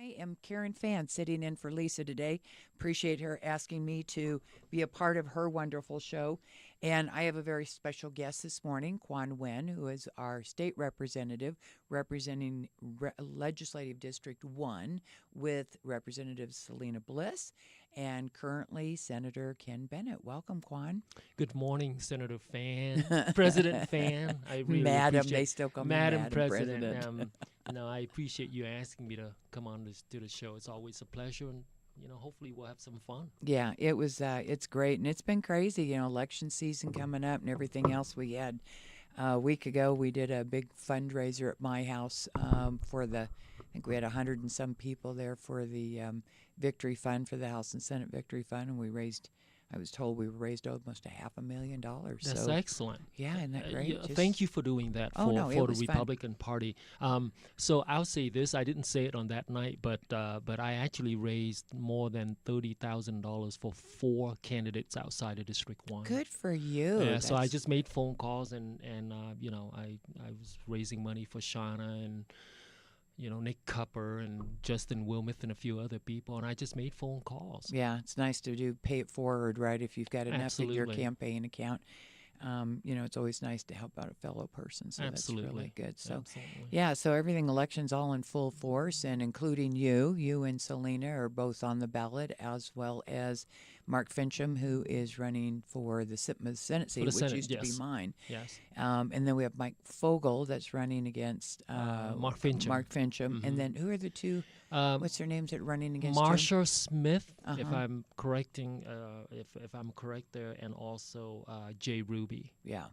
I am Karen Fan sitting in for Leza today. Appreciate her asking me to be a part of her wonderful show. And I have a very special guest this morning, Quan Nguyen, who is our state representative representing Legislative District 1 with Representative Selena Bliss and currently Senator Ken Bennett. Welcome, Quan. Good morning, Senator Fan, President Fan. I really Madam, appreciate they still call me Madam Madam President. President. I appreciate you asking me to come on to the show. It's always a pleasure, and hopefully we'll have some fun. Yeah, it was. It's great, and it's been crazy. Election season coming up, and everything else. We had a week ago. We did a big fundraiser at my house for the. I think we had 100 and some people there for the Victory Fund for the House and Senate Victory Fund, and we raised. I was told we raised almost $500,000. That's so, excellent. Yeah, isn't that great? Thank you for doing that Oh, no, it for the was fun. Republican Party. So I'll say this: I didn't say it on that night, but I actually raised more than $30,000 for 4 candidates outside of District 1. Good for you. Yeah, so I just made phone calls and I was raising money for Shauna and Nick Cupper and Justin Wilmeth and a few other people, and I just made phone calls. Yeah, it's nice to do pay it forward, right? If you've got enough Absolutely. in your campaign account, it's always nice to help out a fellow person. So Absolutely. that's really good. So, Absolutely. yeah, so everything election's all in full force, and including you and Selena are both on the ballot, as well as Mark Fincham, who is running for the Senate seat, which Senate, used to yes. be mine. Yes. And then we have Mike Fogel that's running against Mark Fincham. Mm-hmm. And then who are the two? What's their names that are running against Marsha Smith, if Uh-huh. I'm correcting, if I'm correct there, and also Jay Ruby. Yeah.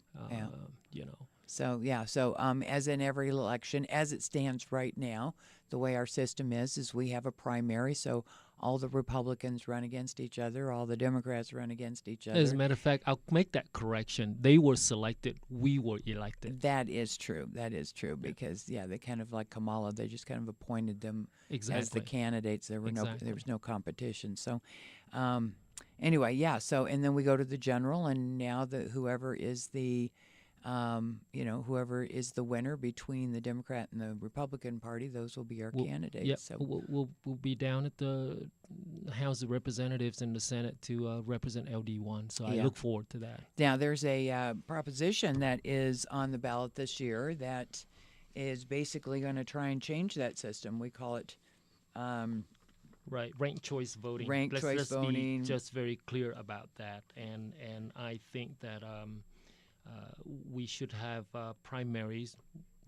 Yeah. So as in every election, as it stands right now, the way our system is we have a primary. So all the Republicans run against each other, all the Democrats run against each other. As a matter of fact, I'll make that correction. They were selected. We were elected. That is true. Because they kind of like Kamala, they just kind of appointed them Exactly. as the candidates. There Exactly. was no competition. So anyway, yeah. So and then we go to the general, and now whoever is the winner between the Democrat and the Republican Party, those will be our candidates. Yep. So We'll be down at the House of Representatives and the Senate to represent LD1. So I look forward to that. now there's a proposition that is on the ballot this year that is basically going to try and change that system. We call it Right, ranked choice voting. Ranked choice voting. Be just very clear about that, and I think that we should have primaries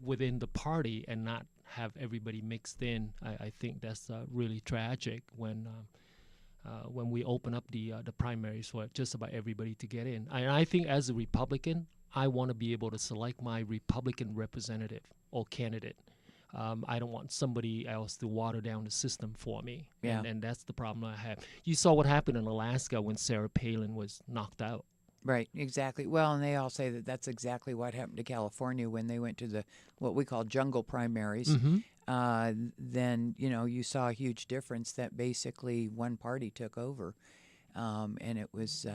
within the party and not have everybody mixed in. I think that's really tragic when we open up the primaries for just about everybody to get in. I think as a Republican, I want to be able to select my Republican representative or candidate. I don't want somebody else to water down the system for me. Yeah. And that's the problem I have. You saw what happened in Alaska when Sarah Palin was knocked out. Right, exactly. Well, and they all say that that's exactly what happened to California when they went to what we call jungle primaries. Mm-hmm. Then you saw a huge difference that basically one party took over, and it was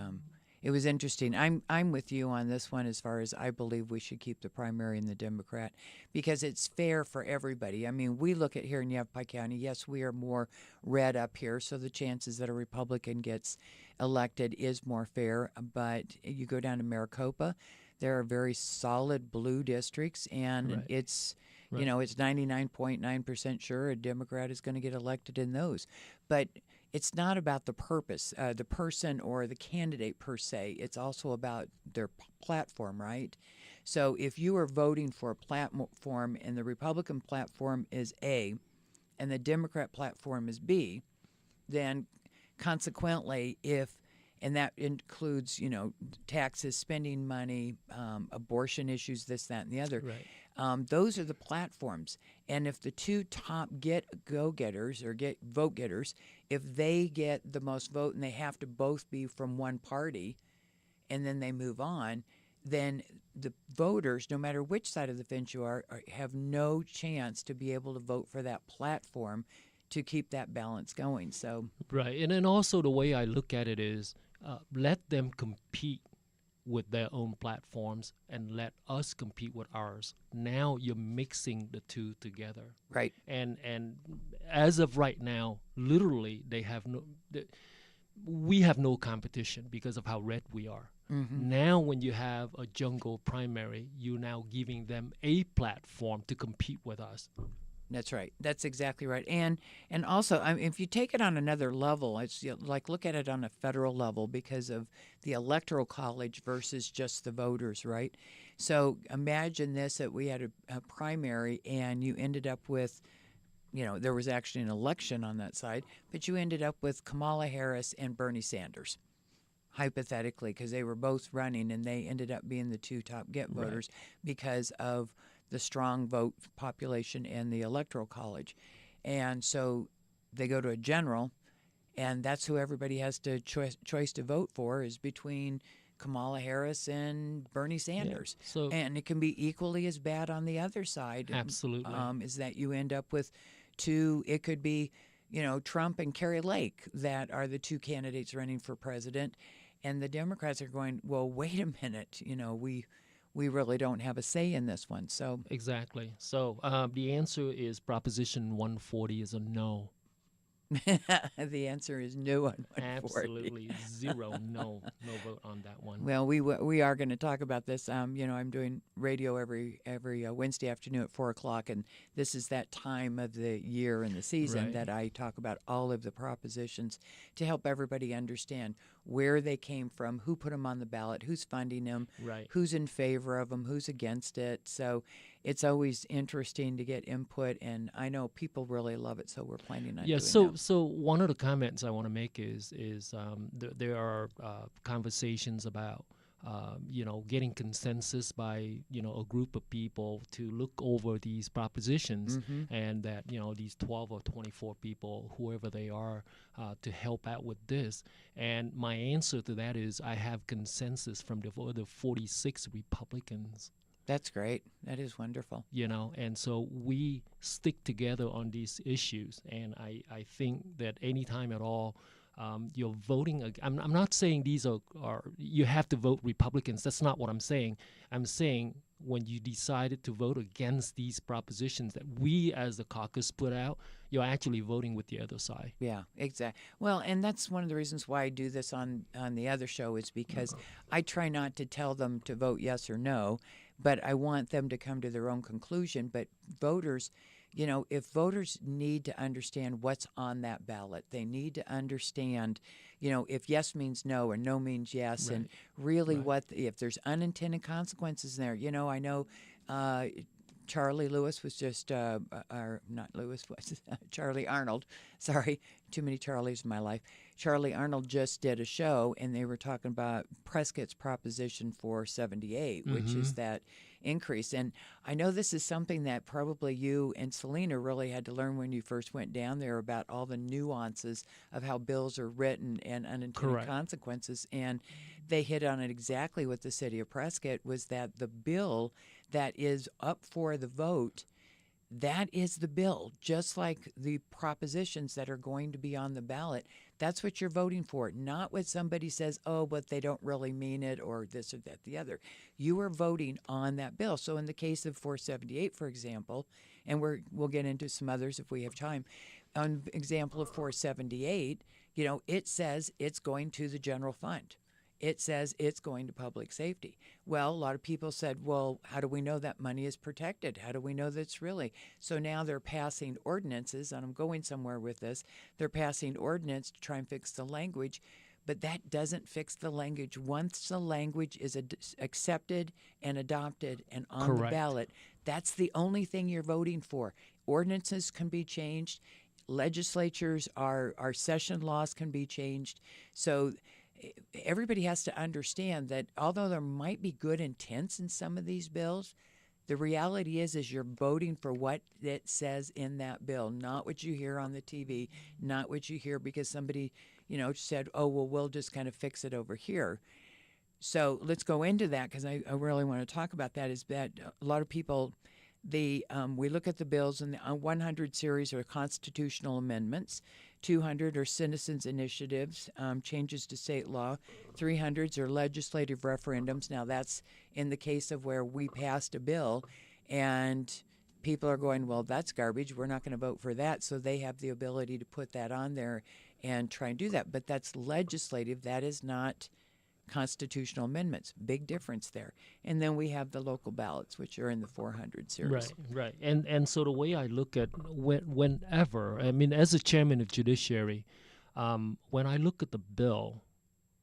interesting. I'm with you on this one as far as I believe we should keep the primary in the Democrat because it's fair for everybody. I mean, we look at here in Yavapai County. Yes, we are more red up here, so the chances that a Republican gets elected is more fair. But you go down to Maricopa, there are very solid blue districts, and Right. it's Right. it's 99.9% sure a Democrat is going to get elected in those. But it's not about the purpose, the person or the candidate per se. It's also about their platform, right? So if you are voting for a platform and the Republican platform is A and the Democrat platform is B, then consequently, and that includes, taxes, spending money, abortion issues, this, that, and the other. Right. Those are the platforms. And if the two top go-getters or vote getters, if they get the most vote and they have to both be from one party and then they move on, then the voters, no matter which side of the fence you are have no chance to be able to vote for that platform to keep that balance going. So Right. And then also the way I look at it is let them compete with their own platforms and let us compete with ours. Now you're mixing the two together. Right. And as of right now, literally they have we have no competition because of how red we are. Mm-hmm. Now when you have a jungle primary, you're now giving them a platform to compete with us. That's right. That's exactly right. And also, I mean, if you take it on another level, it's like look at it on a federal level because of the electoral college versus just the voters, right? So imagine this: that we had a primary, and you ended up with, there was actually an election on that side, but you ended up with Kamala Harris and Bernie Sanders, hypothetically, because they were both running, and they ended up being the two top get voters because of the strong vote population and the electoral college. And so they go to a general, and that's who everybody has to choice to vote for is between Kamala Harris and Bernie Sanders. Yeah. So And it can be equally as bad on the other side. absolutely. Is that you end up with two, it could be, Trump and Kerry Lake that are the two candidates running for president. And the Democrats are going, well, wait a minute, we really don't have a say in this one. So Exactly. So the answer is Proposition 140 is a no. the answer is no on 140. Absolutely zero. No vote on that one. Well, we are going to talk about this. I'm doing radio every Wednesday afternoon at 4:00, and this is that time of the year and the season Right. that I talk about all of the propositions to help everybody understand where they came from, who put them on the ballot, who's funding them, Right. who's in favor of them, who's against it. So it's always interesting to get input, and I know people really love it. So we're planning on Yeah. doing So one of the comments I want to make is there are conversations about getting consensus by a group of people to look over these propositions, and that these 12 or 24 people, whoever they are, to help out with this. And my answer to that is I have consensus from the other 46 Republicans. That's great. That is wonderful. And so we stick together on these issues. And I think that anytime at all, you're voting. I'm not saying these are you have to vote Republicans. That's not what I'm saying. I'm saying when you decided to vote against these propositions that we as the caucus put out, you're actually voting with the other side. Yeah, exactly. Well, and that's one of the reasons why I do this on the other show is because I try not to tell them to vote yes or no, but I want them to come to their own conclusion. But voters, if voters need to understand what's on that ballot, they need to understand, if yes means no or no means yes, and really if there's unintended consequences there. I know Charlie Lewis was just, or not Lewis, was Charlie Arnold. Sorry, too many Charlies in my life. Charlie Arnold just did a show, and they were talking about Prescott's Proposition 478, which is that increase. And I know this is something that probably you and Selena really had to learn when you first went down there about all the nuances of how bills are written and unintended consequences. And they hit on it exactly with the city of Prescott was that the bill that is up for the vote, that is the bill, just like the propositions that are going to be on the ballot. That's what you're voting for, not what somebody says, oh, but they don't really mean it or this or that, the other. You are voting on that bill. So in the case of 478, for example, and we'll get into some others if we have time, on example of 478, it says it's going to the general fund. It says it's going to public safety. Well, a lot of people said, well, how do we know that money is protected? How do we know that's really? So now they're passing ordinances, and I'm going somewhere with this. They're passing ordinance to try and fix the language, but that doesn't fix the language. Once the language is accepted and adopted and on the ballot, that's the only thing you're voting for. Ordinances can be changed. Legislatures, our session laws can be changed. So everybody has to understand that although there might be good intents in some of these bills, the reality is you're voting for what it says in that bill, not what you hear on the TV, not what you hear because somebody, said, oh, well, we'll just kind of fix it over here. So let's go into that because I really want to talk about that is that a lot of people, we look at the bills and the 100 series are constitutional amendments 200 are citizens initiatives, changes to state law. 300s are legislative referendums. Now, that's in the case of where we passed a bill and people are going, well, that's garbage. We're not going to vote for that. So they have the ability to put that on there and try and do that. But that's legislative. That is not constitutional amendments. Big difference there. And then we have the local ballots, which are in the 400 series. Right. And so the way I look at whenever, I mean, as a chairman of judiciary, when I look at the bill,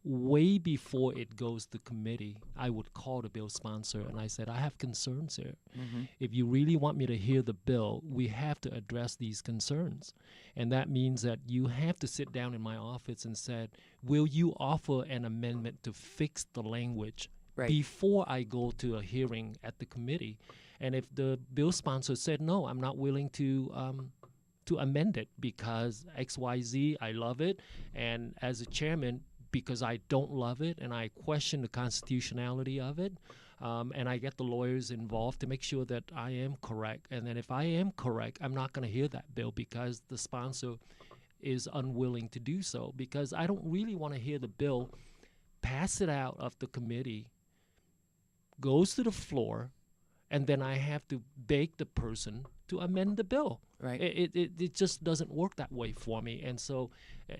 way before it goes to committee, I would call the bill sponsor and I said, I have concerns here. Mm-hmm. If you really want me to hear the bill, we have to address these concerns. And that means that you have to sit down in my office and said, will you offer an amendment to fix the language Right. before I go to a hearing at the committee? And if the bill sponsor said, no, I'm not willing to amend it because XYZ, I love it. And as a chairman, because I don't love it and I question the constitutionality of it, and I get the lawyers involved to make sure that I am correct. And then if I am correct, I'm not going to hear that bill because the sponsor is unwilling to do so, because I don't really want to hear the bill, pass it out of the committee, goes to the floor, and then I have to beg the person to amend the bill. Right. It just doesn't work that way for me. And so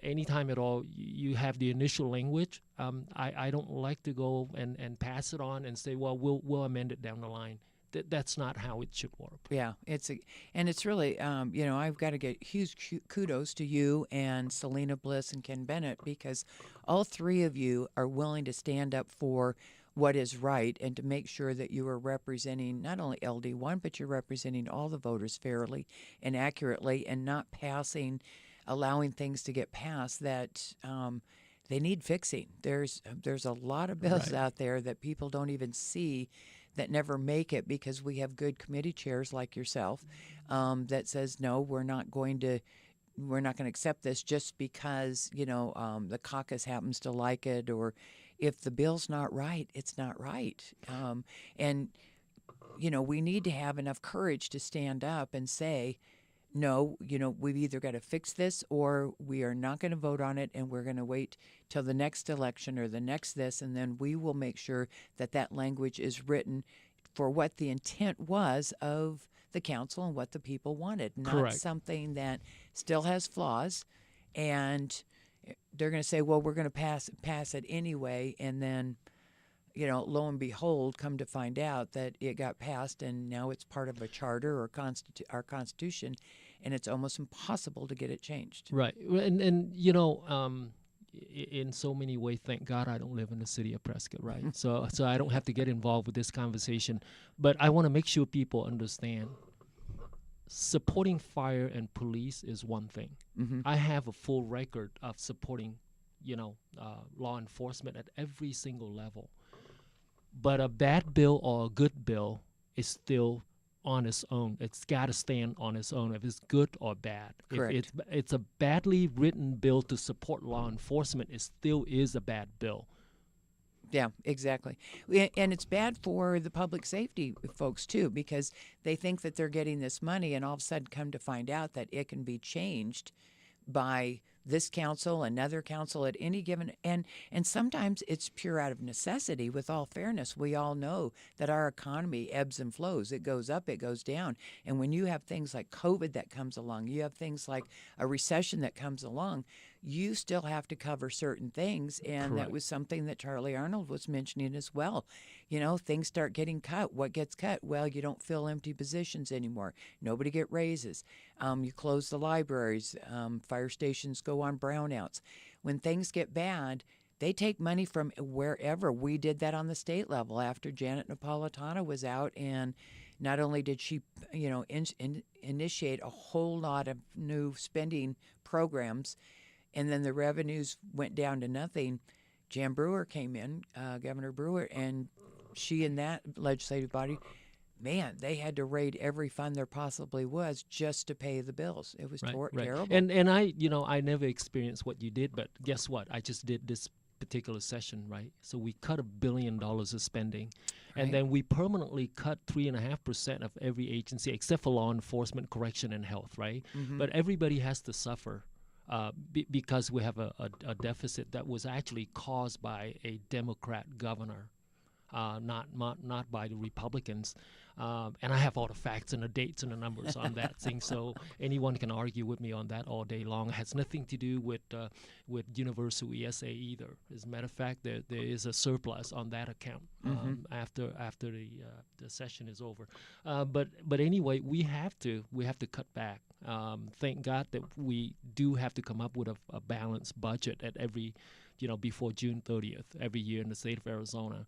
anytime at all you have the initial language, I don't like to go and pass it on and say, well, we'll amend it down the line. That's not how it should work. Yeah, and it's really, I've got to get huge kudos to you and Selena Bliss and Ken Bennett, because all three of you are willing to stand up for what is right and to make sure that you are representing not only LD1, but you're representing all the voters fairly and accurately, and not allowing things to get passed that they need fixing. There's a lot of bills out there that people don't even see, that never make it because we have good committee chairs like yourself that says, no, we're not going to accept this just because the caucus happens to like it, or if the bill's not right, it's not right. And we need to have enough courage to stand up and say, no, we've either got to fix this or we are not going to vote on it, and we're going to wait till the next election or the next this, and then we will make sure that language is written for what the intent was of the council and what the people wanted, not Correct. something that still has flaws, and they're going to say, well, we're going to pass it anyway, and then lo and behold, come to find out that it got passed and now it's part of a charter or our Constitution, and it's almost impossible to get it changed. Right. And in so many ways, thank God I don't live in the city of Prescott, right? So I don't have to get involved with this conversation. But I want to make sure people understand supporting fire and police is one thing. Mm-hmm. I have a full record of supporting, law enforcement at every single level. But a bad bill or a good bill is still on its own. It's got to stand on its own, if it's good or bad. Correct. If it's a badly written bill to support law enforcement, it still is a bad bill. Yeah, exactly. And it's bad for the public safety folks, too, because they think that they're getting this money and all of a sudden come to find out that it can be changed by this council, another council at any given, and sometimes it's pure out of necessity. With all fairness, we all know that our economy ebbs and flows. It goes up, it goes down. And when you have things like COVID that comes along, you have things like a recession that comes along, you still have to cover certain things. And Correct. That was something that Charlie Arnold was mentioning as well. Things start getting cut. What gets cut? Well, you don't fill empty positions anymore. Nobody get raises. You close the libraries. Fire stations go on brownouts. When things get bad, they take money from wherever. We did that on the state level after Janet Napolitano was out, and not only did she, initiate a whole lot of new spending programs, and then the revenues went down to nothing. Jan Brewer came in, Governor Brewer, and she and that legislative body, man, they had to raid every fund there possibly was just to pay the bills. It was terrible. And I never experienced what you did, but guess what? I just did this particular session, right? So we cut $1 billion of spending, and then we permanently cut 3.5% of every agency except for law enforcement, correction, and health, right? Mm-hmm. But everybody has to suffer because we have a deficit that was actually caused by a Democrat governor, not by the Republicans. And I have all the facts and the dates and the numbers on that thing, so anyone can argue with me on that all day long. It has nothing to do with Universal ESA either. As a matter of fact, there is a surplus on that account after the session is over. But anyway, we have to cut back. Thank God that we do have to come up with a balanced budget at every before June 30th every year in the state of Arizona.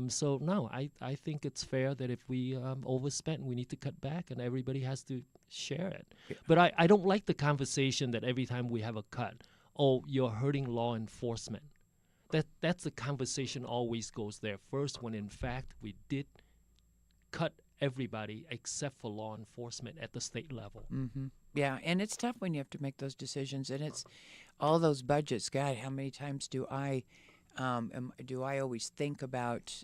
So no, I think it's fair that if we overspent, we need to cut back, and everybody has to share it. Yeah. But I don't like the conversation that every time we have a cut, oh, you're hurting law enforcement. That's the conversation always goes there first, when in fact we did cut everybody except for law enforcement at the state level. Mm-hmm. Yeah, and it's tough when you have to make those decisions, and it's all those budgets. God, how many times do I always think about,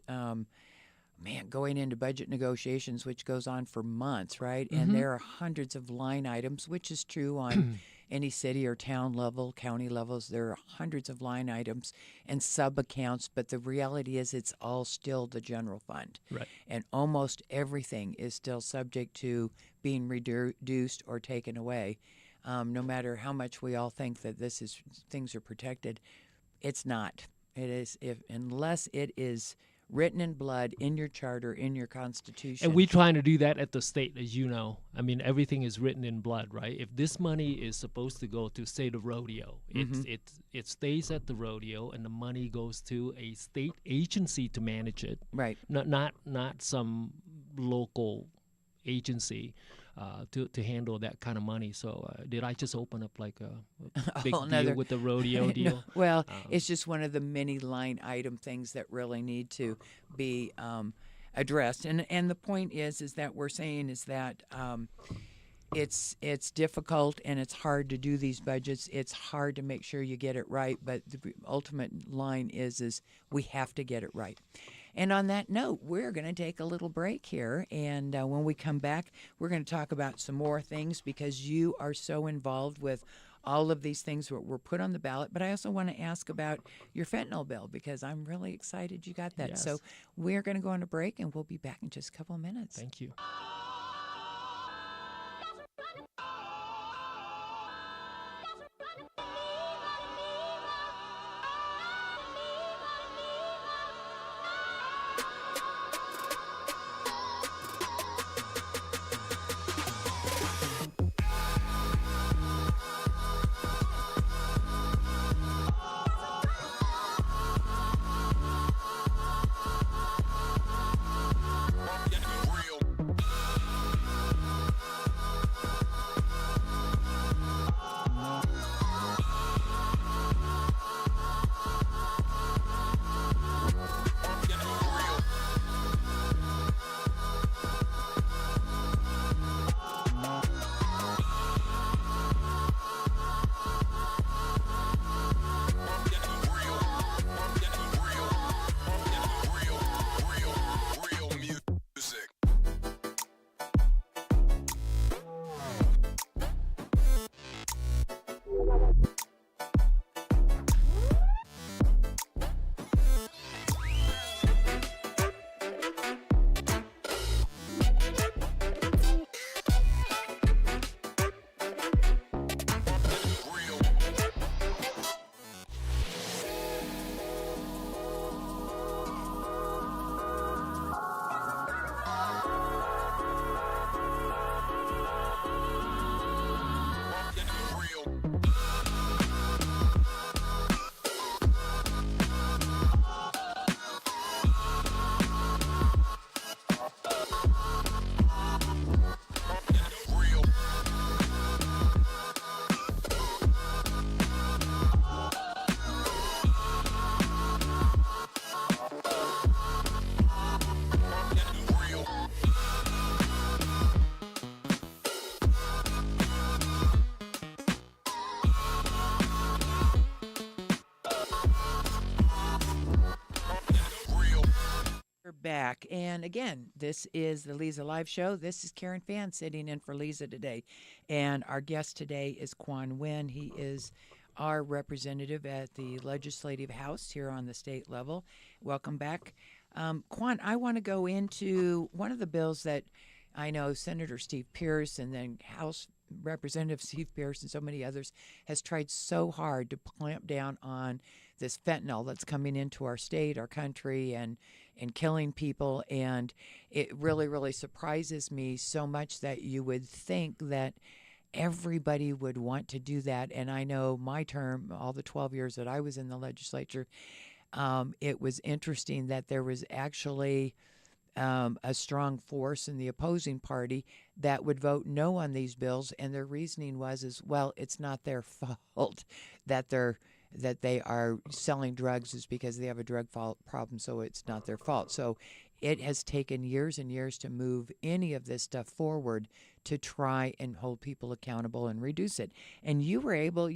going into budget negotiations, which goes on for months, right? Mm-hmm. And there are hundreds of line items, which is true on any city or town level, county levels. There are hundreds of line items and sub-accounts, but the reality is it's all still the general fund. Right. And almost everything is still subject to being reduced or taken away. No matter how much we all think that things are protected, it's not. It is unless it is written in blood in your charter, in your constitution. And we're trying to do that at the state, as you know. I mean, everything is written in blood, right? If this money is supposed to go to, say, the rodeo, it stays at the rodeo, and the money goes to a state agency to manage it. Right. Not some local agency to handle that kind of money. So did I just open up like a big deal with the rodeo deal? No, well, it's just one of the many line item things that really need to be addressed. And the point is that we're saying is that it's difficult and it's hard to do these budgets. It's hard to make sure you get it right. But the ultimate line is we have to get it right. And on that note, we're going to take a little break here. And when we come back, we're going to talk about some more things, because you are so involved with all of these things that were put on the ballot. But I also want to ask about your fentanyl bill, because I'm really excited you got that. Yes. So we're going to go on a break, and we'll be back in just a couple of minutes. Thank you. back. And again, this is the Leza Live Show. This is Karen Fan sitting in for Leza today. And our guest today is Quan Nguyen. He is our representative at the Legislative House here on the state level. Welcome back. Quan, I want to go into one of the bills that I know Senator Steve Pierce and then House Representative Steve Pierce and so many others has tried so hard to clamp down on this fentanyl that's coming into our state, our country, and killing people. And it really, really surprises me so much that you would think that everybody would want to do that. And I know my term, all the 12 years that I was in the legislature, it was interesting that there was actually a strong force in the opposing party that would vote no on these bills, and their reasoning was, well, it's not their fault that they are selling drugs, is because they have a drug problem, so it's not their fault. So it has taken years and years to move any of this stuff forward to try and hold people accountable and reduce it. And you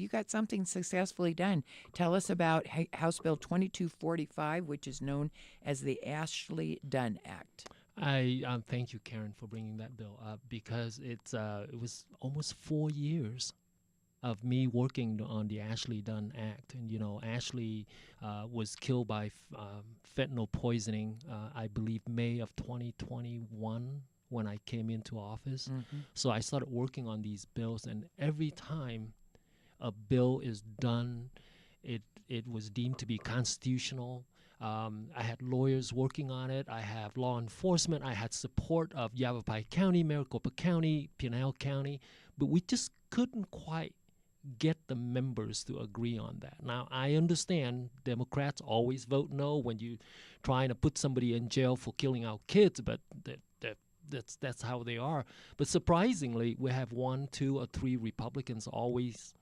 got something successfully done. Tell us about House Bill 2245, which is known as the Ashley Dunn Act. I thank you, Karen, for bringing that bill up, because it was almost 4 years of me working on the Ashley Dunn Act. And, Ashley was killed by fentanyl poisoning, I believe, May of 2021 when I came into office. Mm-hmm. So I started working on these bills, and every time a bill is done, it was deemed to be constitutional. I had lawyers working on it. I have law enforcement. I had support of Yavapai County, Maricopa County, Pinal County, but we just couldn't quite get the members to agree on that. Now, I understand Democrats always vote no when you trying to put somebody in jail for killing our kids, but that's how they are. But surprisingly, we have 1, 2, or 3 Republicans always,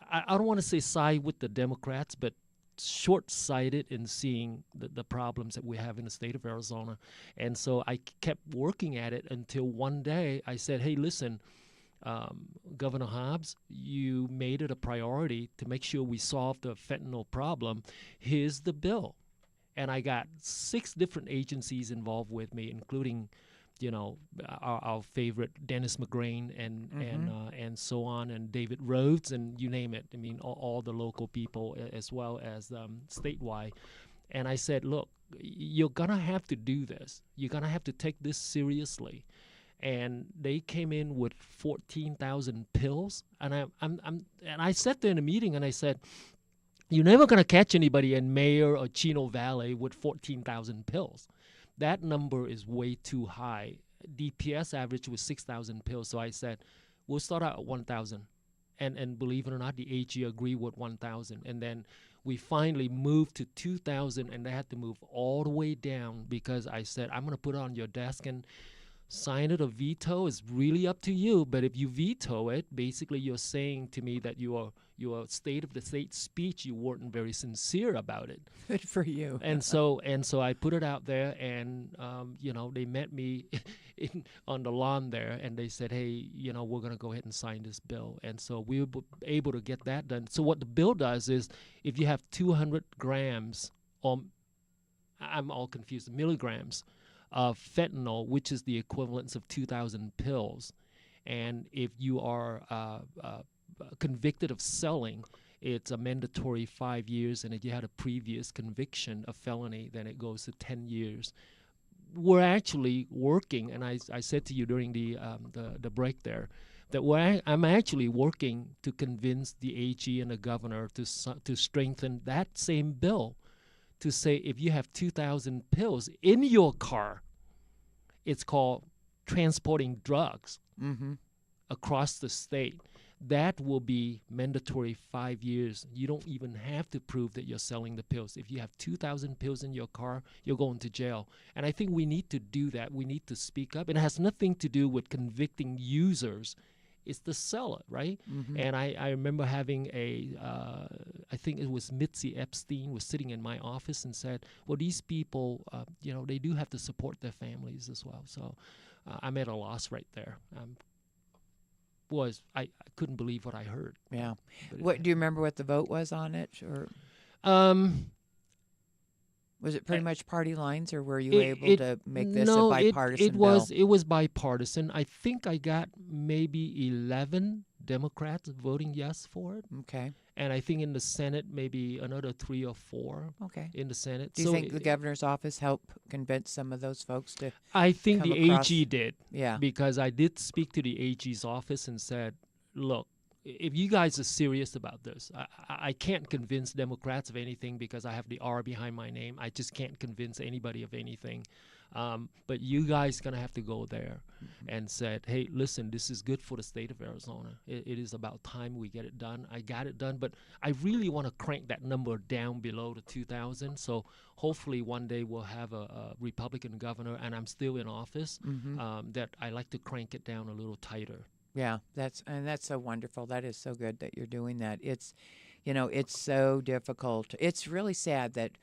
I don't want to say side with the Democrats, but short-sighted in seeing the problems that we have in the state of Arizona. And so I kept working at it until one day I said, hey, listen, Governor Hobbs, you made it a priority to make sure we solve the fentanyl problem. Here's the bill. And I got 6 different agencies involved with me, including, our favorite Dennis McGrain and so on, and David Rhodes, and you name it. I mean, all the local people as well as statewide. And I said, look, you're gonna have to do this. You're gonna have to take this seriously. And they came in with 14,000 pills, and I sat there in a meeting and I said, you're never going to catch anybody in Mayor or Chino Valley with 14,000 pills. That number is way too high. DPS average was 6,000 pills, so I said, we'll start out at 1,000. And believe it or not, the AG agreed with 1,000. And then we finally moved to 2,000, and they had to move all the way down because I said, I'm going to put it on your desk and sign it or veto is really up to you. But if you veto it, basically you're saying to me that your state of the state speech, you weren't very sincere about it. Good for you. And so I put it out there, and they met me on the lawn there, and they said, hey, we're going to go ahead and sign this bill. And so we were able to get that done. So what the bill does is, if you have 200 grams, I'm all confused, milligrams of fentanyl, which is the equivalence of 2,000 pills. And if you are convicted of selling, it's a mandatory 5 years. And if you had a previous conviction of felony, then it goes to 10 years. We're actually working, and I said to you during the break there, that I'm actually working to convince the AG and the governor to strengthen that same bill, to say if you have 2,000 pills in your car, it's called transporting drugs across the state. That will be mandatory 5 years. You don't even have to prove that you're selling the pills. If you have 2,000 pills in your car, you're going to jail. And I think we need to do that. We need to speak up. It has nothing to do with convicting users. It's the seller, right? Mm-hmm. And I remember having I think it was Mitzi Epstein was sitting in my office and said, well, these people, they do have to support their families as well. So I'm at a loss right there. I couldn't believe what I heard. Yeah. What do you remember what the vote was on it? Or Was it Uh, pretty much party lines, or were you It, able it to make this a no, bipartisan bill? it was bipartisan. I think I got maybe 11 Democrats voting yes for it, Okay. and I think in the Senate maybe another 3 or 4 Okay. in the Senate. Do you So think the governor's office helped convince some of those folks to I think come the across? AG did, Yeah. because I did speak to the AG's office and said, look, if you guys are serious about this, I can't convince Democrats of anything because I have the R behind my name. I just can't convince anybody of anything. But you guys gonna have to go there and said, hey, listen, this is good for the state of Arizona. It is about time we get it done. I got it done, but I really want to crank that number down below the 2,000. So hopefully one day we'll have a Republican governor, and I'm still in office. Mm-hmm. That I like to crank it down a little tighter. Yeah, that's so wonderful. That is so good that you're doing that. It's, it's so difficult. It's really sad that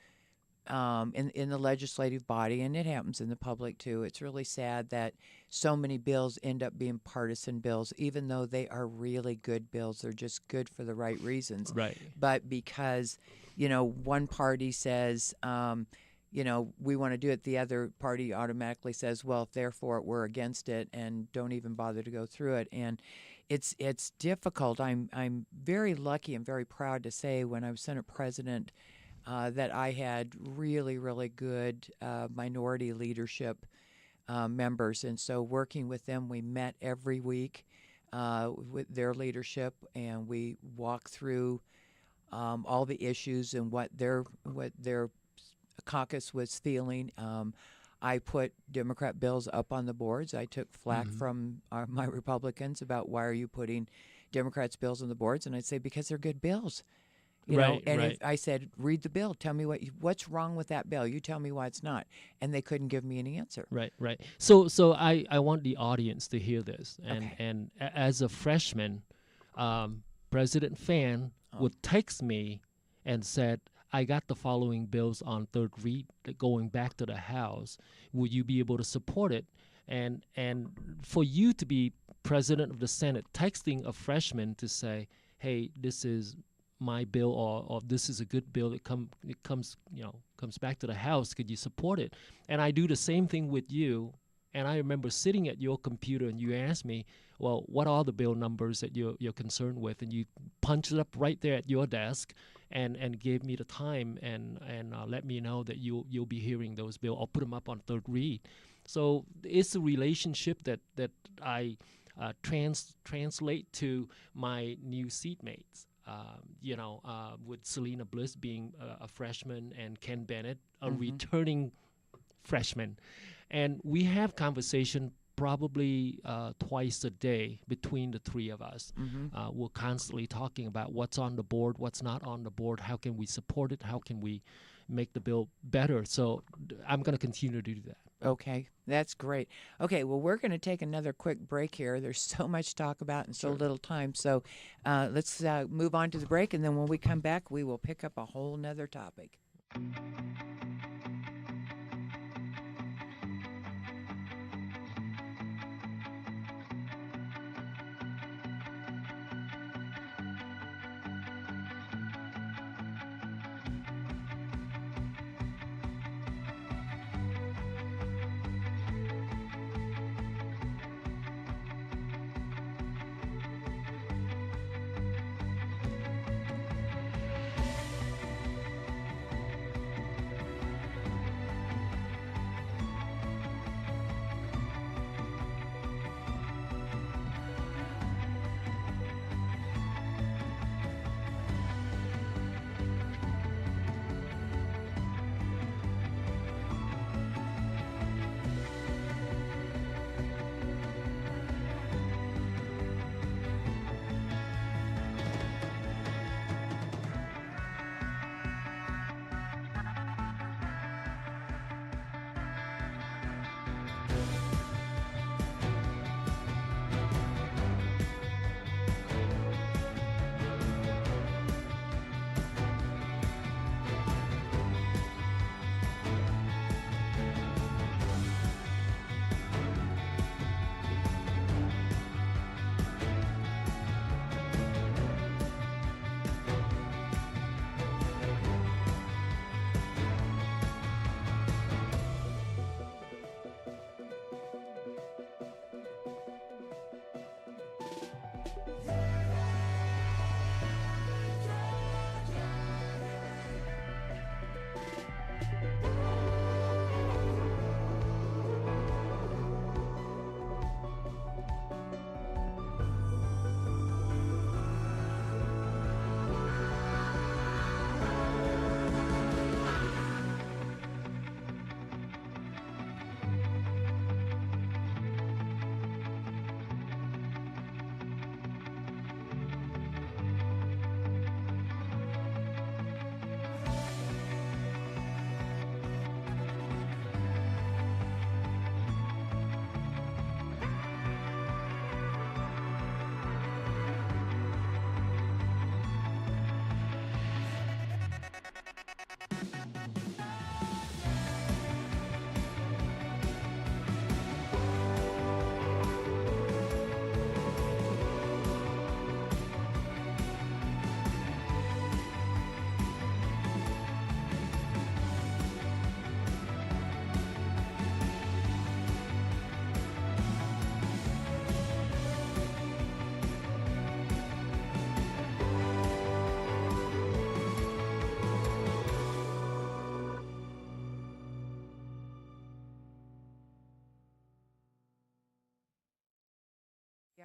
in the legislative body, and it happens in the public too. It's really sad that so many bills end up being partisan bills, even though they are really good bills. They're just good for the right reasons. Right. But because, one party says, we want to do it, the other party automatically says, well, if they're for it, we're against it, and don't even bother to go through it. And it's difficult. I'm very lucky and very proud to say when I was Senate President that I had really, really good minority leadership members. And so working with them, we met every week with their leadership, and we walked through all the issues and what their caucus was feeling. I put Democrat bills up on the boards. I took flack from my Republicans about why are you putting Democrats' bills on the boards, and I'd say because they're good bills. Right, And right. if I said, read the bill, tell me what's wrong with that bill. You tell me why it's not. And they couldn't give me any answer. Right, right. So I want the audience to hear this. Okay. And as a freshman, President Fan would text me and said, I got the following bills on third read going back to the House. Would you be able to support it? And for you to be president of the Senate, texting a freshman to say, hey, this is my bill, or this is a good bill, it comes back to the House, could you support it? And I do the same thing with you. And I remember sitting at your computer and you asked me, well, what are the bill numbers that you're concerned with? And you punched it up right there at your desk and gave me the time and let me know that you'll be hearing those bills. I'll put them up on third read. So it's a relationship that I translate to my new seatmates. With Selena Bliss being a freshman and Ken Bennett, a returning freshman. And we have conversation probably twice a day between the three of us. We're constantly talking about what's on the board, what's not on the board, how can we support it, how can we make the bill better. So I'm going to continue to do that. Okay, that's great. Okay, well, we're going to take another quick break here. There's so much to talk about and so little time. So let's move on to the break, and then when we come back, we will pick up a whole nother topic.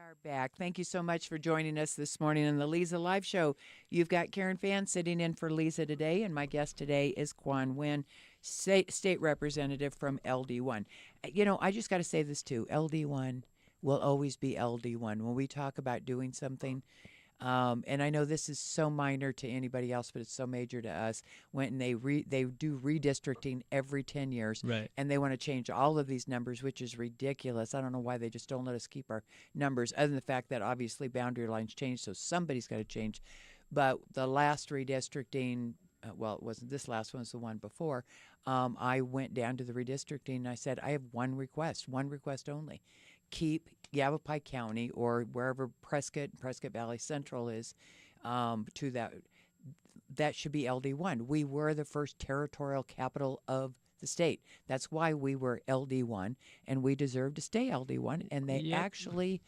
are back. Thank you so much for joining us this morning on the Leza Live Show. You've got Karen Fan sitting in for Leza today, and my guest today is Quan Nguyen, state representative from LD1. I just got to say this too. LD1 will always be LD1. When we talk about doing something, and I know this is so minor to anybody else, but it's so major to us. When they do redistricting every 10 years, Right. and they want to change all of these numbers, which is ridiculous. I don't know why they just don't let us keep our numbers, other than the fact that obviously boundary lines change, so somebody's got to change. But the last redistricting, well, it wasn't this last one, it was the one before, I went down to the redistricting and I said, I have one request only. Keep Yavapai County, or wherever Prescott Valley Central is, to that should be LD1. We were the first territorial capital of the state. That's why we were LD1, and we deserve to stay LD1. And they Yep. actually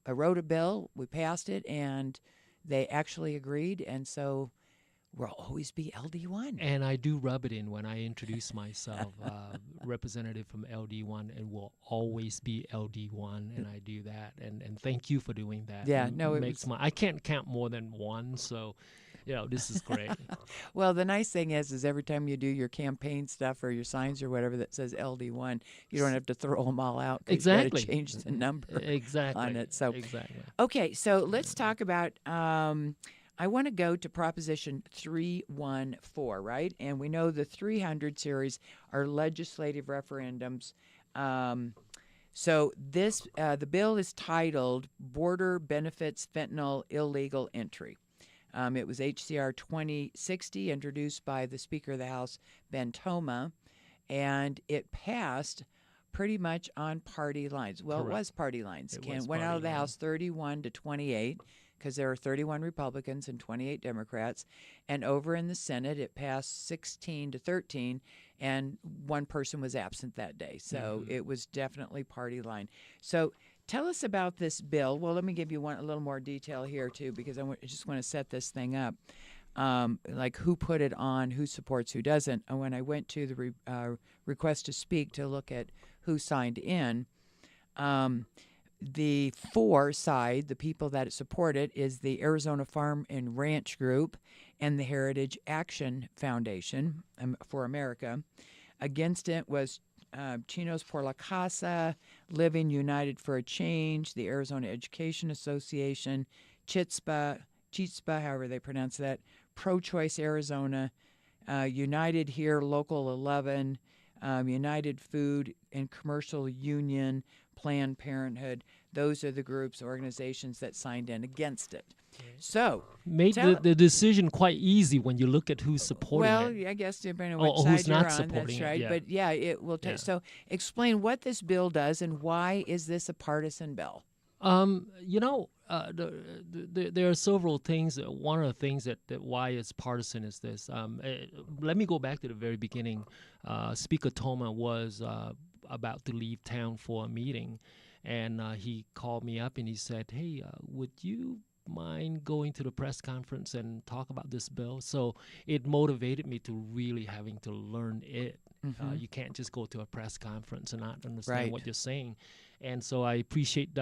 wrote a bill. We passed it, and they actually agreed. And so we'll always be LD1. And I do rub it in when I introduce myself, representative from LD1, and will always be LD1, and I do that. And thank you for doing that. Yeah, no, it makes was- I can't count more than one, so this is great. Well, the nice thing is every time you do your campaign stuff or your signs or whatever that says LD1, you don't have to throw them all out. 'Cause Exactly. You got to change the number Exactly. on it. So, exactly. okay, so let's talk about. I want to go to Proposition 314, right? And we know the 300 series are legislative referendums. So this the bill is titled "Border Benefits Fentanyl Illegal Entry." It was HCR 2060, introduced by the Speaker of the House, Ben Toma, and it passed pretty much on party lines. Well, Correct. it was party lines. It Ken was went out party of the line. House 31 to 28 because there are 31 Republicans and 28 Democrats. And over in the Senate, it passed 16 to 13, and one person was absent that day. So it was definitely party line. So tell us about this bill. Well, let me give you a little more detail here, too, because I just want to set this thing up. Like who put it on, who supports, who doesn't. And when I went to the request to speak to look at who signed in, the for side, the people that support it, is the Arizona Farm and Ranch Group and the Heritage Action Foundation for America. Against it was Chinos por la Casa, Living United for a Change, the Arizona Education Association, Chitspa, however they pronounce that, Pro-Choice Arizona, United Here, Local 11, United Food and Commercial Union, Planned Parenthood. Those are the groups, organizations that signed in against it. So, Made the decision quite easy when you look at who's supporting well, it. I guess depending on which Or side who's you're not on, supporting that's it, right. yeah. But yeah, it will take. Yeah. So, explain what this bill does and why is this a partisan bill? There are several things. One of the things that why it's partisan is this. Let me go back to the very beginning. Speaker Toma was about to leave town for a meeting, and he called me up and he said, "Hey, would you mind going to the press conference and talk about this bill?" So it motivated me to really having to learn it. You can't just go to a press conference and not understand Right. what you're saying. And so I appreciate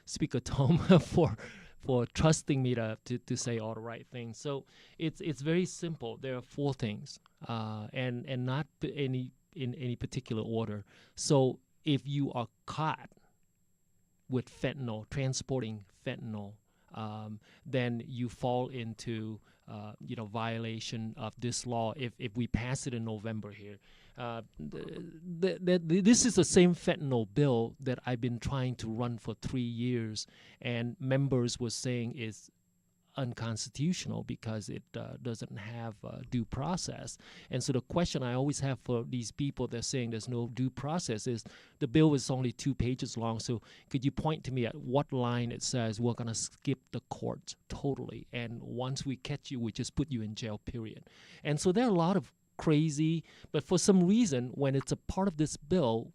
Speaker Toma for trusting me to say all the right things. So it's very simple. There are four things, and not in any particular order. So if you are caught with fentanyl, transporting fentanyl, then you fall into violation of this law. If we pass it in November here, this is the same fentanyl bill that I've been trying to run for 3 years, and members were saying is unconstitutional because it doesn't have due process. And so the question I always have for these people that are saying there's no due process is the bill is only 2 pages long. So could you point to me at what line it says we're going to skip the courts totally, and once we catch you, we just put you in jail, period. And so there are a lot of crazy, but for some reason, when it's a part of this bill,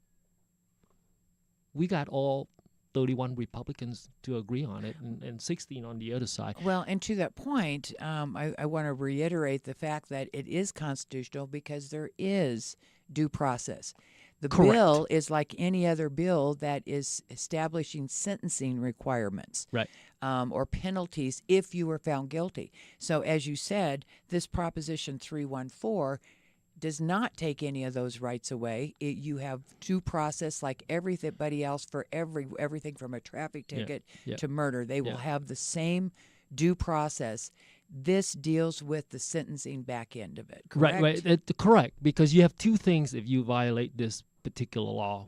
we got all 31 Republicans to agree on it and 16 on the other side. Well, and to that point, I want to reiterate the fact that it is constitutional because there is due process. The Correct. bill is like any other bill that is establishing sentencing requirements Right. or penalties if you were found guilty. So, as you said, this Proposition 314 does not take any of those rights away. You have due process like everybody else for everything from a traffic Yeah. ticket Yeah. to murder. They will Yeah. have the same due process. This deals with the sentencing back end of it, Right. correct? Correct. Because you have two things if you violate this particular law,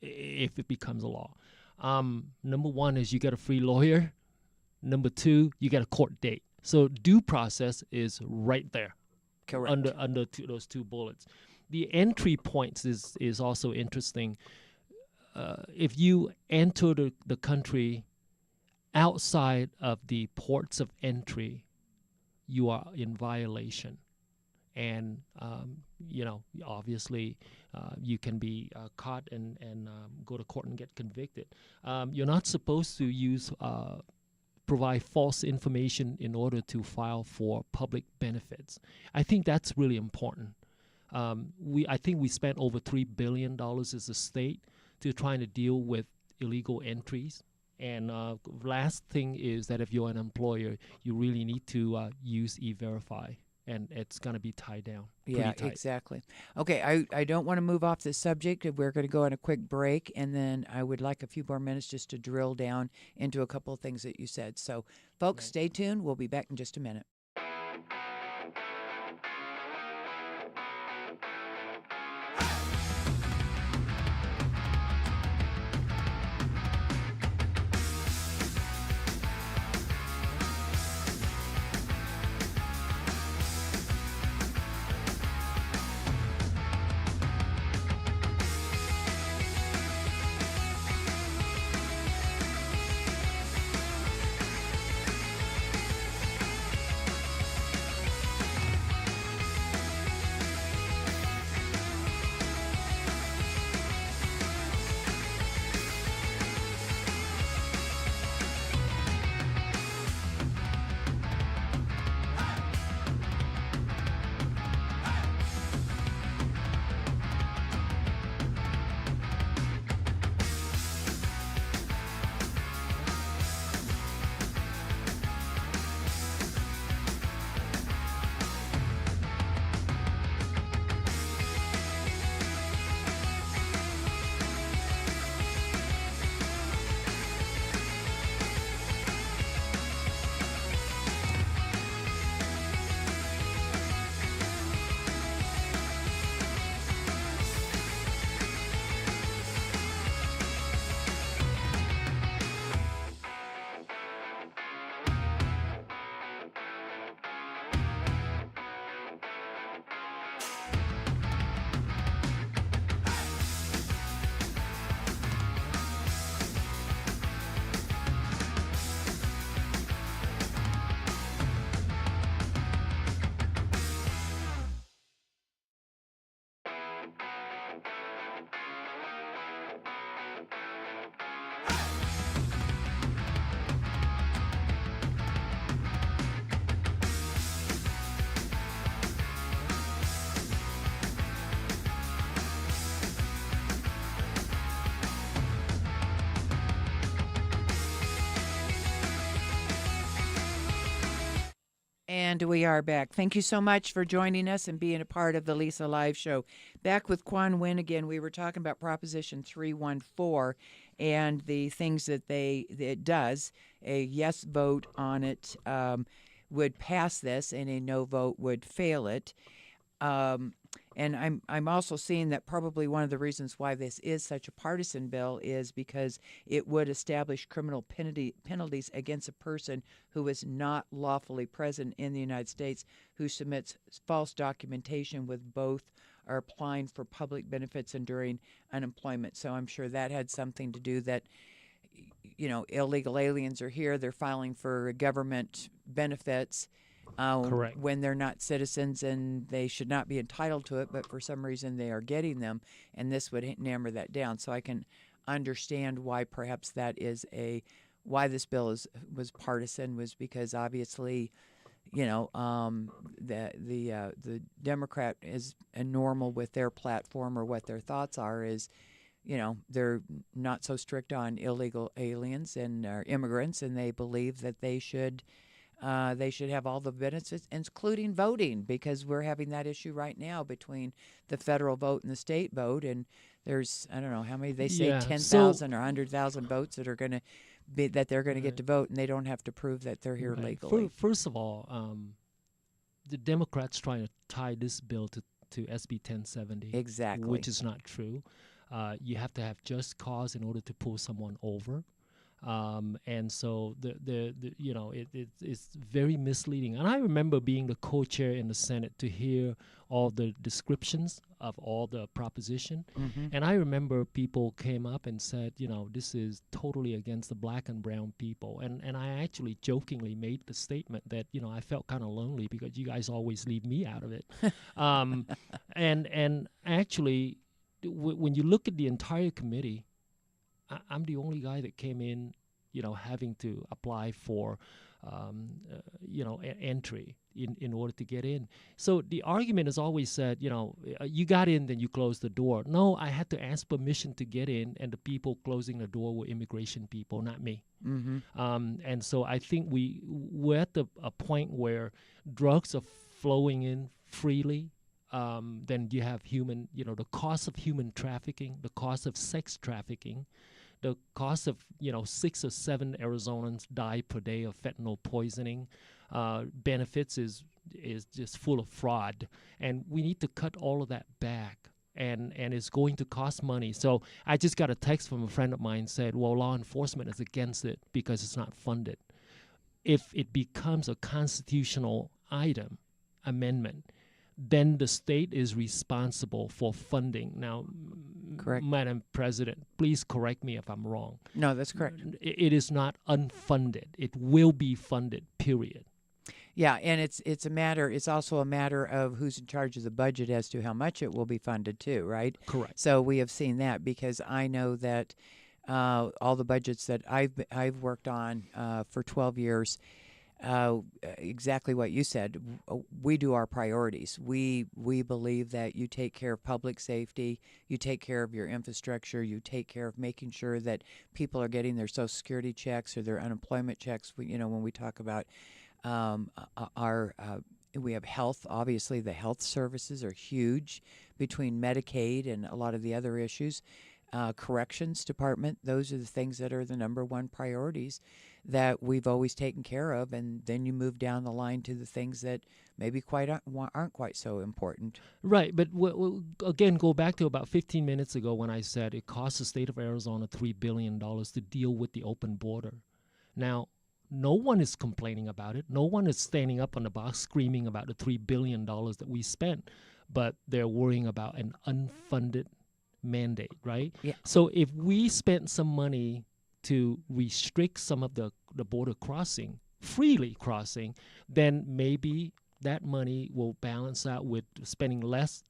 if it becomes a law. Number one is you get a free lawyer. Number two, you get a court date. So due process is right there. Correct. Under those two bullets. The entry points is also interesting. If you enter the country outside of the ports of entry, you are in violation. And, obviously you can be caught and go to court and get convicted. You're not supposed to provide false information in order to file for public benefits. I think that's really important. I think we spent over $3 billion as a state to trying to deal with illegal entries. And last thing is that if you're an employer, you really need to use E-Verify, and it's going to be tied down pretty Yeah, tight. exactly. Okay, I don't want to move off the subject. We're going to go on a quick break, and then I would like a few more minutes just to drill down into a couple of things that you said. So, folks, stay tuned. We'll be back in just a minute. And we are back. Thank you so much for joining us and being a part of the Leza Live Show. Back with Quan Nguyen again. We were talking about Proposition 314 and the things that it does. A yes vote on it would pass this, and a no vote would fail it. And I'm also seeing that probably one of the reasons why this is such a partisan bill is because it would establish criminal penalties against a person who is not lawfully present in the United States, who submits false documentation with both are applying for public benefits and during unemployment. So I'm sure that had something to do that, illegal aliens are here, they're filing for government benefits. Correct. When they're not citizens and they should not be entitled to it, but for some reason they are getting them, and this would hammer that down. So I can understand why perhaps that is why this bill was partisan, was because obviously The Democrat is normal with their platform or what their thoughts are is, they're not so strict on illegal aliens and immigrants, and they believe that they should have all the benefits, including voting, because we're having that issue right now between the federal vote and the state vote. And there's, I don't know how many, they say Yeah. So 10,000 or 100,000 votes that are going to be, that they're going to get right, to vote, and they don't have to prove that they're here right. legally. First of all, the Democrats trying to tie this bill to SB 1070, Exactly. which is not true. You have to have just cause in order to pull someone over. And so it's very misleading. And I remember being the co-chair in the Senate to hear all the descriptions of all the proposition. Mm-hmm. And I remember people came up and said, this is totally against the black and brown people. And I actually jokingly made the statement that, I felt kind of lonely because you guys always leave me out of it. And actually, when you look at the entire committee, I'm the only guy that came in, having to apply for, entry in order to get in. So the argument is always said, you got in, then you closed the door. No, I had to ask permission to get in, and the people closing the door were immigration people, not me. Mm-hmm. And so I think we're at a point where drugs are flowing in freely. Then you have the cost of human trafficking, the cost of sex trafficking, the cost of 6 or 7 Arizonans die per day of fentanyl poisoning. Benefits is just full of fraud, and we need to cut all of that back. And it's going to cost money. So I just got a text from a friend of mine said, well, law enforcement is against it because it's not funded. If it becomes a constitutional amendment, then the state is responsible for funding. Now, Correct. Madam President, please correct me if I'm wrong. No, that's correct. It is not unfunded. It will be funded, period. Yeah, and it's also a matter of who's in charge of the budget as to how much it will be funded too, right? Correct. So we have seen that, because I know that all the budgets that I've worked on for 12 years, exactly what you said. We do our priorities. We believe that you take care of public safety, you take care of your infrastructure, you take care of making sure that people are getting their Social Security checks or their unemployment checks. When we talk about we have health. Obviously, the health services are huge between Medicaid and a lot of the other issues. Corrections department, those are the things that are the number one priorities that we've always taken care of, and then you move down the line to the things that maybe aren't quite so important. Right, but again, go back to about 15 minutes ago when I said it costs the state of Arizona $3 billion to deal with the open border. Now, no one is complaining about it. No one is standing up on the box screaming about the $3 billion that we spent, but they're worrying about an unfunded mandate, right? Yeah. So if we spent some money to restrict some of the border freely crossing, then maybe that money will balance out with spending less,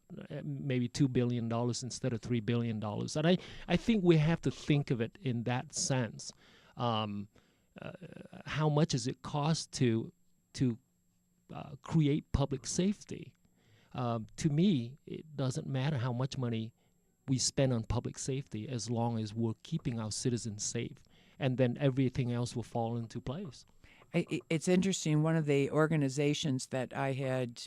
maybe $2 billion instead of $3 billion. And I think we have to think of it in that sense. How much does it cost to create public safety? To me, it doesn't matter how much money we spend on public safety as long as we're keeping our citizens safe, and then everything else will fall into place. It's interesting. One of the organizations that I had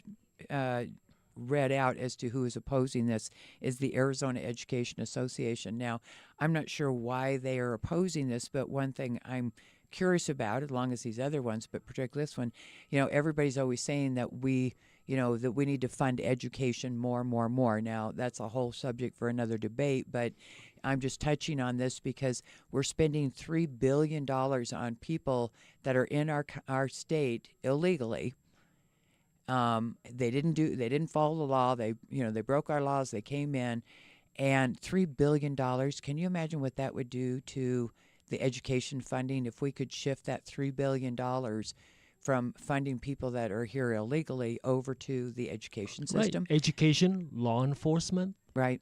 read out as to who is opposing this is the Arizona Education Association. Now, I'm not sure why they are opposing this, but one thing I'm curious about, as long as these other ones, but particularly this one, everybody's always saying that we need to fund education more. Now, that's a whole subject for another debate, but I'm just touching on this because we're spending $3 billion on people that are in our state illegally. They didn't follow the law. They broke our laws. They came in, and $3 billion. Can you imagine what that would do to the education funding if we could shift that $3 billion from funding people that are here illegally over to the education system? Right. Education, law enforcement, right?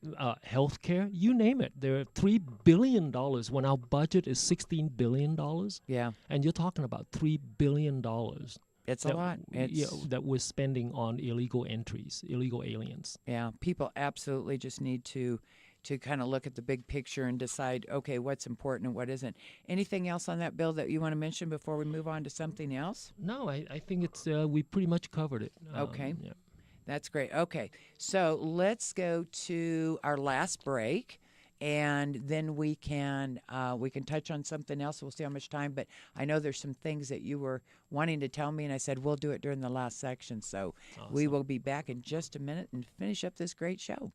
Healthcare, you name it. There are $3 billion when our budget is $16 billion. Yeah. And you're talking about $3 billion It's a that lot. that we're spending on illegal entries, illegal aliens. Yeah, people absolutely just need to kind of look at the big picture and decide, okay, what's important and what isn't. Anything else on that bill that you want to mention before we move on to something else? No, I think it's we pretty much covered it. Okay. Yeah. That's great. Okay. So let's go to our last break and then we can touch on something else. We'll see how much time, but I know there's some things that you were wanting to tell me and I said we'll do it during the last section. So we Awesome. will be back in just a minute and finish up this great show.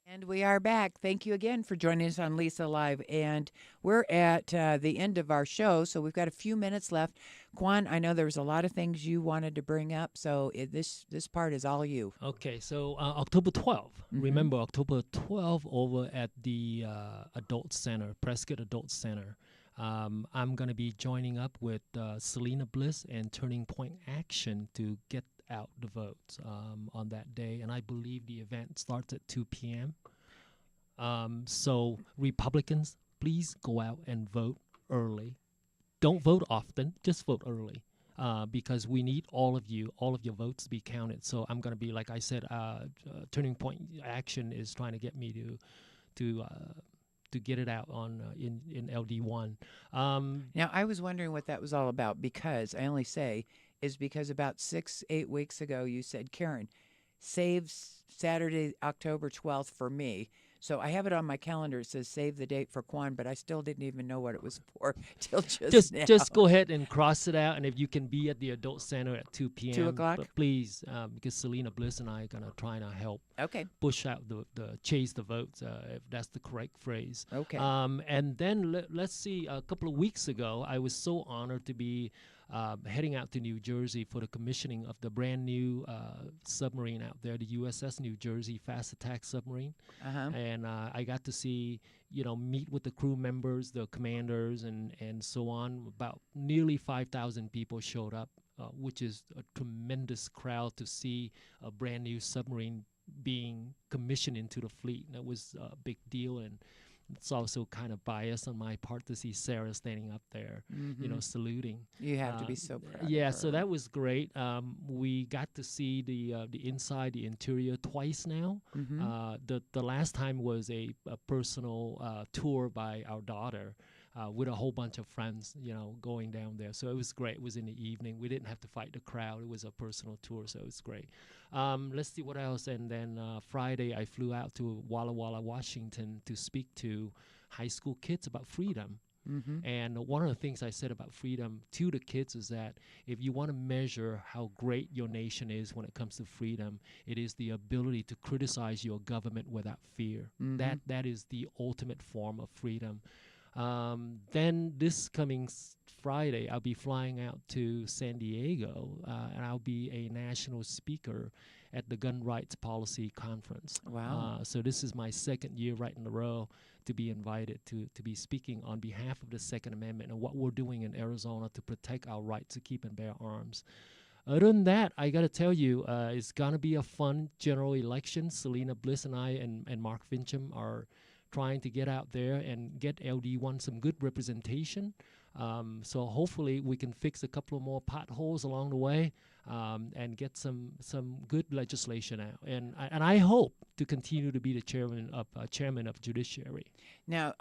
And we are back. Thank you again for joining us on Lisa Live. And we're at the end of our show, so we've got a few minutes left. Quan, I know there was a lot of things you wanted to bring up, so this part is all you. Okay, so October 12th. Remember October 12th over at the Adult Center, Prescott Adult Center. I'm going to be joining up with Selena Bliss and Turning Point Action to get out the votes on that day. And I believe the event starts at 2 p.m. So Republicans, please go out and vote early. Don't vote often, just vote early. Because we need all of your votes to be counted. So I'm going to be, like I said, Turning Point Action is trying to get me to get it out on in LD1. Now, I was wondering what that was all about because I only say is because about 6-8 weeks ago you said, Karen, save Saturday, October 12th for me. So I have it on my calendar. It says save the date for Quan, but I still didn't even know what it was for till now. Just go ahead and cross it out, and if you can be at the Adult Center at 2 p.m. 2 o'clock? But please, because Selena Bliss and I are gonna try and help Okay. push out the chase the votes, if that's the correct phrase. Okay. And then let's see. A couple of weeks ago, I was so honored to be heading out to New Jersey for the commissioning of the brand new submarine out there, the USS New Jersey Fast Attack Submarine. Uh-huh. And I got to see, meet with the crew members, the commanders, and so on. About nearly 5,000 people showed up, which is a tremendous crowd to see a brand new submarine being commissioned into the fleet. And that was a big deal, and it's also kind of biased on my part to see Sarah standing up there, saluting. You have to be so proud Yeah, of so her. that was great. We got to see the inside, the interior twice now. The last time was a personal tour by our daughter. With a whole bunch of friends, going down there. So it was great. It was in the evening. We didn't have to fight the crowd. It was a personal tour, so it was great. Let's see what else. And then Friday, I flew out to Walla Walla, Washington to speak to high school kids about freedom. And one of the things I said about freedom to the kids is that if you want to measure how great your nation is when it comes to freedom, it is the ability to criticize your government without fear. That is the ultimate form of freedom. Then this coming Friday, I'll be flying out to San Diego, and I'll be a national speaker at the Gun Rights Policy Conference. Wow. So this is my second year right in a row to be invited to be speaking on behalf of the Second Amendment and what we're doing in Arizona to protect our right to keep and bear arms. Other than that, I got to tell you, it's going to be a fun general election. Selena Bliss and I and Mark Fincham are trying to get out there and get LD1 some good representation. So hopefully we can fix a couple of more potholes along the way and get some good legislation out. And I hope to continue to be the chairman of Judiciary. Now,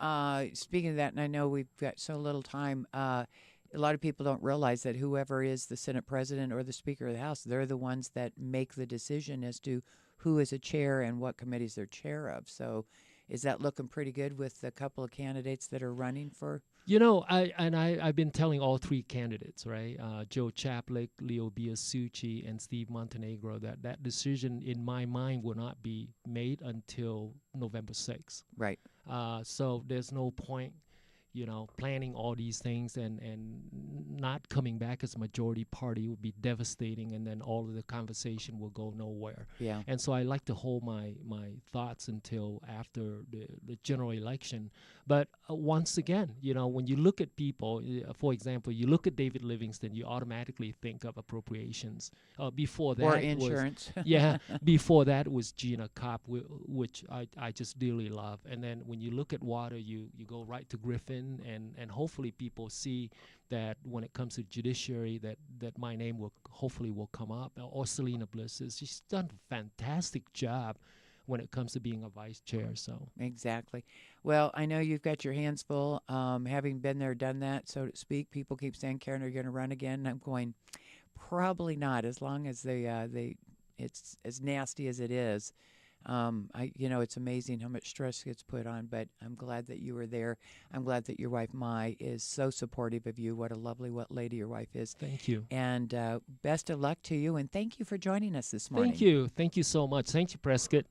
speaking of that, and I know we've got so little time, a lot of people don't realize that whoever is the Senate president or the Speaker of the House, they're the ones that make the decision as to who is a chair and what committees they're chair of. So is that looking pretty good with the couple of candidates that are running for? I've been telling all three candidates, right? Joe Chaplick, Leo Biasucci, and Steve Montenegro that decision in my mind will not be made until November 6th. Right. So there's no point, planning all these things and not coming back as a majority party would be devastating, and then all of the conversation will go nowhere. Yeah. And so I like to hold my thoughts until after the general election. But once again, when you look at people, for example, you look at David Livingston, you automatically think of appropriations. Before that, or insurance. Before that was Gina Kopp, which I just dearly love. And then when you look at water, you go right to Griffin. And hopefully people see that when it comes to judiciary that my name will come up, or Selena Bliss. She's done a fantastic job when it comes to being a vice chair. So Exactly. Well, I know you've got your hands full, having been there, done that, so to speak. People keep saying, Karen, are you going to run again? And I'm going, probably not, as long as it's as nasty as it is. It's amazing how much stress gets put on, but I'm glad that you were there. I'm glad that your wife, Mai, is so supportive of you. What a lovely lady your wife is. thank you. And best of luck to you, and thank you for joining us this morning. Thank you so much. Thank you, Prescott.